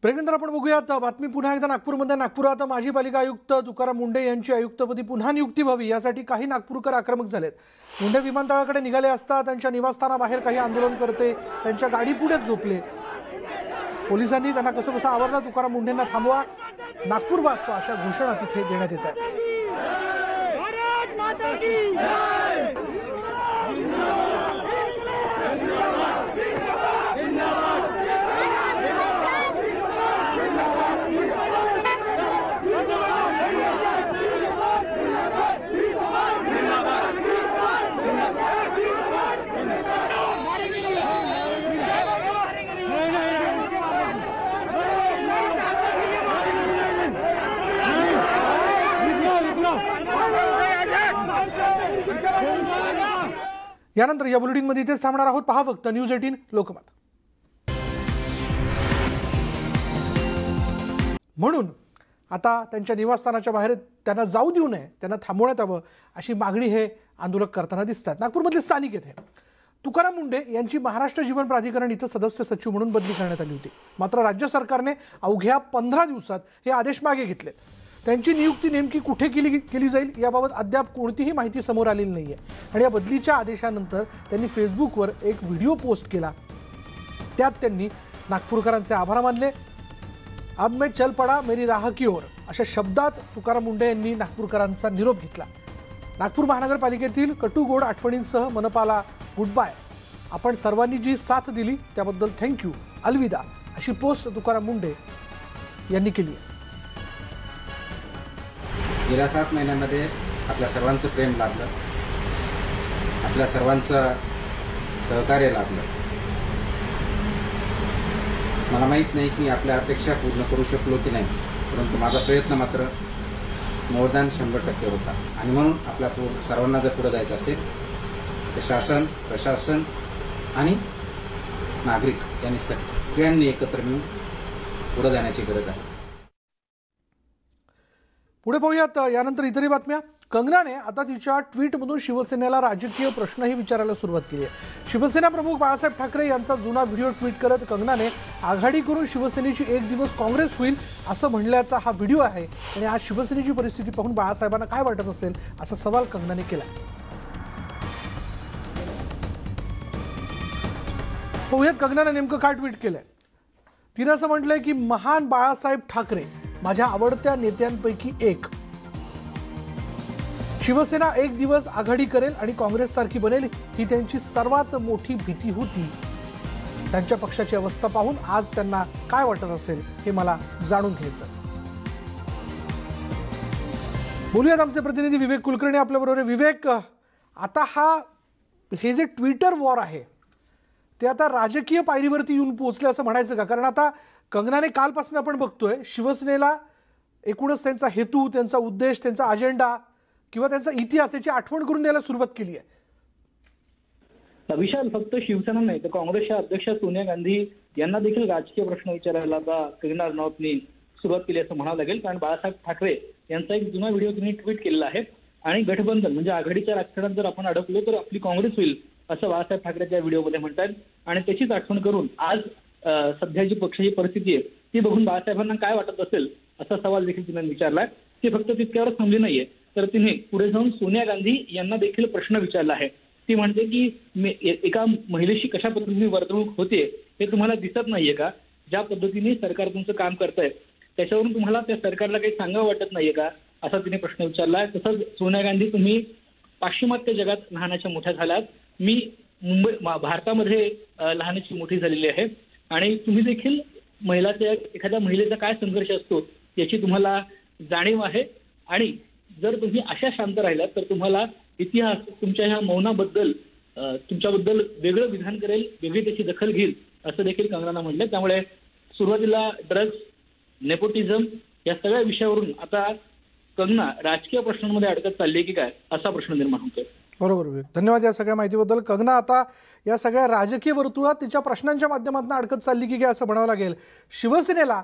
प्रेक्षकांना आपण बघूयात बातमी पुन्हा एकदा नागपूरमध्ये। नागपुरात माजी पालिका आयुक्त तुकाराम मुंढे यांची आयुक्तपदी पुन्हा नियुक्ती व्हावी यासाठी काही नागपूरकर आक्रमक झालेत। मुंढे विमानतळाकडे निघाले असता त्यांच्या निवासस्थानाबाहेर काही आंदोलनकर्ते त्यांच्या गाडीपुढेच झोपले। पोलिसांनी त्यांना कसं आवरलं। तुकाराम मुंढेंना थांबवा, नागपूर वाचवा अशा घोषणा तिथे देण्यात येत आहेत। यानंतर या बुलेटिनमध्ये इथेच थांबणार आहोत। पहा फक्त न्यूज 18 लोकमत। म्हणून आता त्यांच्या निवासस्थानाच्या बाहेर त्यांना जाऊ देऊ नये, त्यांना थांबवण्यात यावं अशी मागणी हे आंदोलक करताना दिसतात। नागपूरमधले स्थानिक येथे तुकाराम मुंढे यांची महाराष्ट्र जीवन प्राधिकरण इथं सदस्य सचिव म्हणून बदली करण्यात आली होती। मात्र राज्य सरकारने अवघ्या 15 दिवसात हे आदेश मागे घेतले। त्यांची नियुक्ती नेमकी कुठे केली जाईल याबाबत अद्याप कोणतीही माहिती समोर आलेली नाहीये। आणि या बदलीच्या आदेशानंतर त्यांनी फेसबुकवर एक व्हिडिओ पोस्ट केला। त्यात त्यांनी नागपूरकरांचे आभार मानले। अब मैं चल पडा मेरी राह की ओर अशा शब्दात तुकाराम मुंढे यांनी नागपूरकरांचा निरोप घेतला। नागपूर महानगरपालिकेतील कटुगोड आठवणींसह मनपाला गुड बाय, आपण सर्वांनी जी साथ दिली त्याबद्दल थँक्यू, अलविदा अशी पोस्ट तुकाराम मुंढे यांनी केली आहे। गेल्या 7 महिन्यांमध्ये आपल्या सर्वांचं प्रेम लाभलं, आपल्या सर्वांचं सहकार्य लाभलं। मला माहीत नाही की आपल्या अपेक्षा पूर्ण करू शकलो की नाही, परंतु माझा प्रयत्न मात्र मोर दॅन 100% होता। आणि म्हणून आपल्या सर्वांना जर पुढे जायचं असेल तर शासन, प्रशासन आणि नागरिक यांनी सगळ्यांनी एकत्र मिळून पुढे जाण्याची गरज आहे। पुढे पाहूयात यानंतर इतरही बातम्या। कंगनाने आता तिच्या ट्विटमधून शिवसेनेला राजकीय प्रश्नही विचारायला सुरुवात केली आहे। शिवसेना प्रमुख बाळासाहेब ठाकरे यांचा जुना व्हिडिओ ट्विट करत कंगनाने आघाडी करून शिवसेनेची एक दिवस काँग्रेस होईल असं म्हणल्याचा हा व्हिडिओ आहे। आणि आज शिवसेनेची परिस्थिती पाहून बाळासाहेबांना काय वाटत असेल असा सवाल कंगनाने केला। पाहूयात कंगनाने नेमकं काय ट्विट केलंय। तिने असं म्हटलंय की महान बाळासाहेब ठाकरे माझ्या आवडत्या नेत्यांपैकी एक। शिवसेना एक दिवस आघाडी करेल आणि काँग्रेस सारखी बनेल ही त्यांची सर्वात मोठी भीती होती। त्यांच्या पक्षाची अवस्था पाहून आज त्यांना काय वाटत असेल हे मला जाणून घ्यायचं। बोलूयात आमचे प्रतिनिधी विवेक कुलकर्णी आपल्या बरोबर। विवेक, आता हे जे ट्विटर वॉर आहे ते आता राजकीय पायरीवरती येऊन पोहोचले असं म्हणायचं का? कारण आता कंगनाने कालपासून आपण बघतोय शिवसेनेला एकूणच त्यांचा हेतू, त्यांचा उद्देश, त्यांचा अजेंडा किंवा त्यांचा इतिहास याची आठवण करून द्यायला सुरुवात केली आहे। विशाल, फक्त शिवसेना नाही तर काँग्रेसच्या अध्यक्ष सोनिया गांधी यांना देखील राजकीय प्रश्न विचारायला आता कंगना रनौतनी सुरुवात केली असं म्हणावं लागेल। कारण बाळासाहेब ठाकरे यांचा एक जुना व्हिडिओ त्यांनी ट्विट केलेला आहे आणि गठबंधन म्हणजे आघाडीच्या राजकारणात जर आपण अडकलो तर आपली काँग्रेस होईल असं बाळासाहेब ठाकरेच्या व्हिडिओमध्ये म्हणतात। आणि त्याचीच आठवण करून आज सध्याची पक्षाची परिस्थिती आहे ती बघून बाळासाहेबांना काय वाटत असेल असा सवाल देखील तिने विचारलाय। ती फक्त तितक्यावर थांबली नाहीये तर तिने पुढे जाऊन सोनिया गांधी यांना देखील प्रश्न विचारला आहे। ती म्हणते की एका महिलेशी कशा पद्धतीने वर्तणूक होते हे तुम्हाला दिसत नाहीये का? ज्या पद्धतीने सरकार तुमचं काम करतंय त्याच्यावरून तुम्हाला त्या सरकारला काही सांगावं वाटत नाहीये का असा तिने प्रश्न विचारलाय। तसंच सोनिया गांधी, तुम्ही पाश्चिमात्य जगात लहानाच्या मोठ्या झाल्यात, मी भारतामध्ये लहानाची मोठी झालेली आहे आणि तुम्ही देखील एखाद्या महिलेचा काय संघर्ष असतो याची तुम्हाला जाणीव आहे। आणि जर तुम्ही अशा शांत राहिलात तर तुम्हाला इतिहास तुमच्या ह्या मौनाबद्दल तुमच्याबद्दल वेगळं विधान करेल, वेगळी त्याची दखल घेईल असं देखील कंगनानं म्हटलं। त्यामुळे सुरुवातीला ड्रग्ज, नेपोटिझम या सगळ्या विषयावरून आता कंगना राजकीय प्रश्नांमध्ये अडकत चालली की काय असा प्रश्न निर्माण होतोय। बरोबर विवेक, धन्यवाद या सगळ्या माहितीबद्दल। कंगना आता या सगळ्या राजकीय वर्तुळात तिच्या प्रश्नांच्या माध्यमातून अडकत चालली की काय असं म्हणावं लागेल। शिवसेनेला